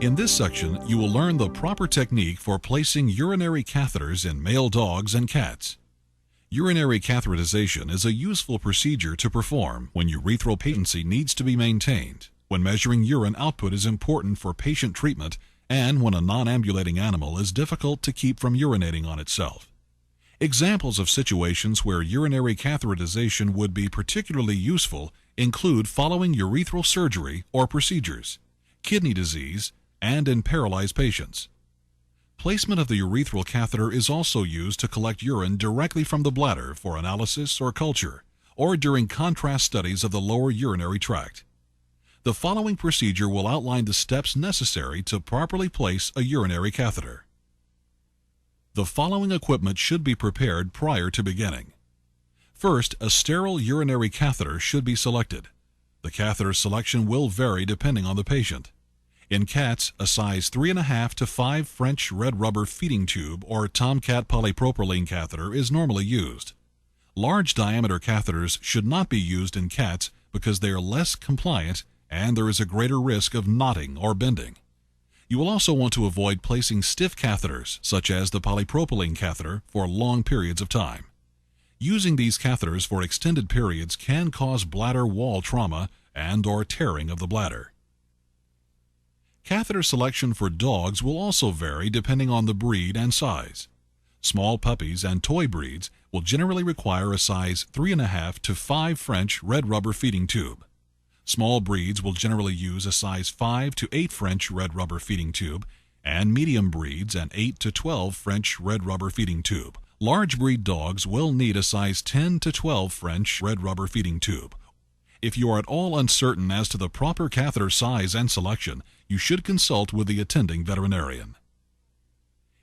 In this section, you will learn the proper technique for placing urinary catheters in male dogs and cats. Urinary catheterization is a useful procedure to perform when urethral patency needs to be maintained, when measuring urine output is important for patient treatment, and when a non-ambulating animal is difficult to keep from urinating on itself. Examples of situations where urinary catheterization would be particularly useful include following urethral surgery or procedures, kidney disease, and in paralyzed patients. Placement of the urethral catheter is also used to collect urine directly from the bladder for analysis or culture, or during contrast studies of the lower urinary tract. The following procedure will outline the steps necessary to properly place a urinary catheter. The following equipment should be prepared prior to beginning. First, a sterile urinary catheter should be selected. The catheter selection will vary depending on the patient. In cats, a size 3.5 to 5 French red rubber feeding tube or Tomcat polypropylene catheter is normally used. Large diameter catheters should not be used in cats because they are less compliant and there is a greater risk of knotting or bending. You will also want to avoid placing stiff catheters, such as the polypropylene catheter, for long periods of time. Using these catheters for extended periods can cause bladder wall trauma and/or tearing of the bladder. Catheter selection for dogs will also vary depending on the breed and size. Small puppies and toy breeds will generally require a size 3.5 to 5 French red rubber feeding tube. Small breeds will generally use a size 5 to 8 French red rubber feeding tube, and medium breeds an 8 to 12 French red rubber feeding tube. Large breed dogs will need a size 10 to 12 French red rubber feeding tube. If you are at all uncertain as to the proper catheter size and selection, you should consult with the attending veterinarian.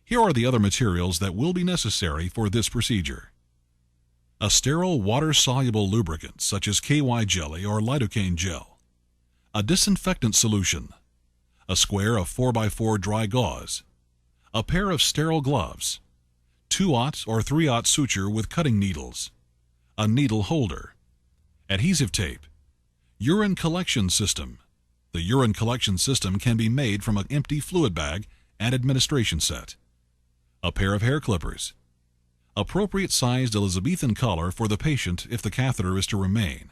Here are the other materials that will be necessary for this procedure. A sterile water-soluble lubricant such as KY jelly or lidocaine gel. A disinfectant solution. A square of 4x4 dry gauze. A pair of sterile gloves. 2/0 or 3/0 suture with cutting needles. A needle holder. Adhesive tape. Urine collection system. The urine collection system can be made from an empty fluid bag and administration set. A pair of hair clippers. Appropriate sized Elizabethan collar for the patient if the catheter is to remain.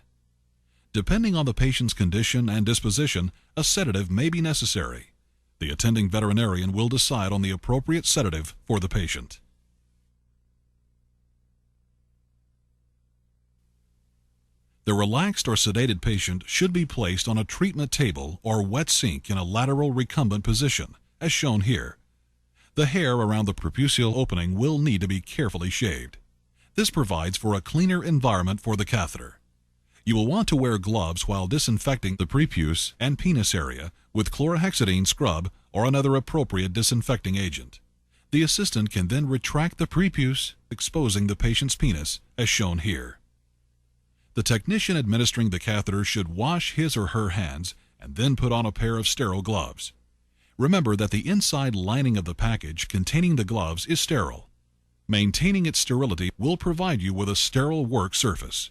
Depending on the patient's condition and disposition, a sedative may be necessary. The attending veterinarian will decide on the appropriate sedative for the patient. The relaxed or sedated patient should be placed on a treatment table or wet sink in a lateral recumbent position, as shown here. The hair around the prepucial opening will need to be carefully shaved. This provides for a cleaner environment for the catheter. You will want to wear gloves while disinfecting the prepuce and penis area with chlorhexidine scrub or another appropriate disinfecting agent. The assistant can then retract the prepuce, exposing the patient's penis, as shown here. The technician administering the catheter should wash his or her hands and then put on a pair of sterile gloves. Remember that the inside lining of the package containing the gloves is sterile. Maintaining its sterility will provide you with a sterile work surface.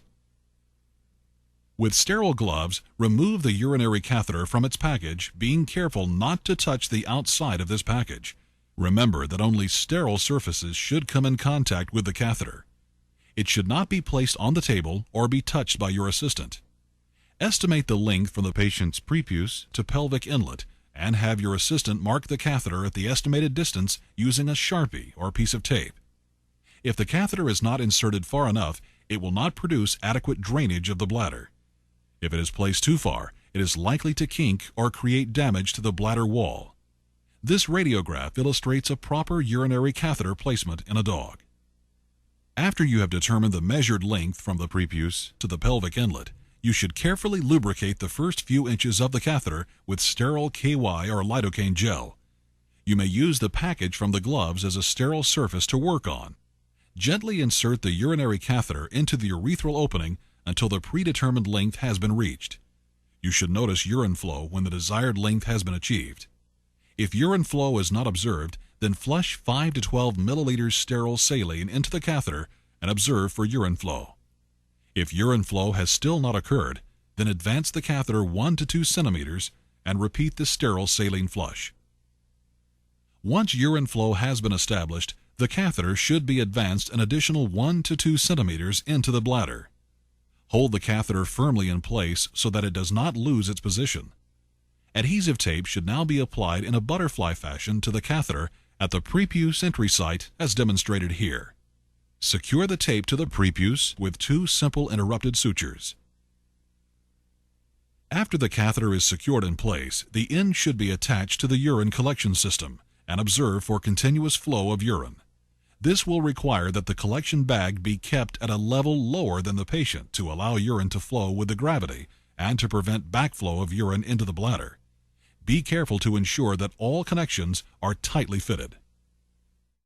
With sterile gloves, remove the urinary catheter from its package, being careful not to touch the outside of this package. Remember that only sterile surfaces should come in contact with the catheter. It should not be placed on the table or be touched by your assistant. Estimate the length from the patient's prepuce to pelvic inlet and have your assistant mark the catheter at the estimated distance using a Sharpie or piece of tape. If the catheter is not inserted far enough, it will not produce adequate drainage of the bladder. If it is placed too far, it is likely to kink or create damage to the bladder wall. This radiograph illustrates a proper urinary catheter placement in a dog. After you have determined the measured length from the prepuce to the pelvic inlet, you should carefully lubricate the first few inches of the catheter with sterile KY or lidocaine gel. You may use the package from the gloves as a sterile surface to work on. Gently insert the urinary catheter into the urethral opening until the predetermined length has been reached. You should notice urine flow when the desired length has been achieved. If urine flow is not observed, then flush 5 to 12 milliliters sterile saline into the catheter and observe for urine flow. If urine flow has still not occurred, then advance the catheter 1 to 2 centimeters and repeat the sterile saline flush. Once urine flow has been established, the catheter should be advanced an additional 1 to 2 centimeters into the bladder. Hold the catheter firmly in place so that it does not lose its position. Adhesive tape should now be applied in a butterfly fashion to the catheter at the prepuce entry site as demonstrated here. Secure the tape to the prepuce with 2 simple interrupted sutures. After the catheter is secured in place, the end should be attached to the urine collection system and observe for continuous flow of urine. This will require that the collection bag be kept at a level lower than the patient to allow urine to flow with the gravity and to prevent backflow of urine into the bladder. Be careful to ensure that all connections are tightly fitted.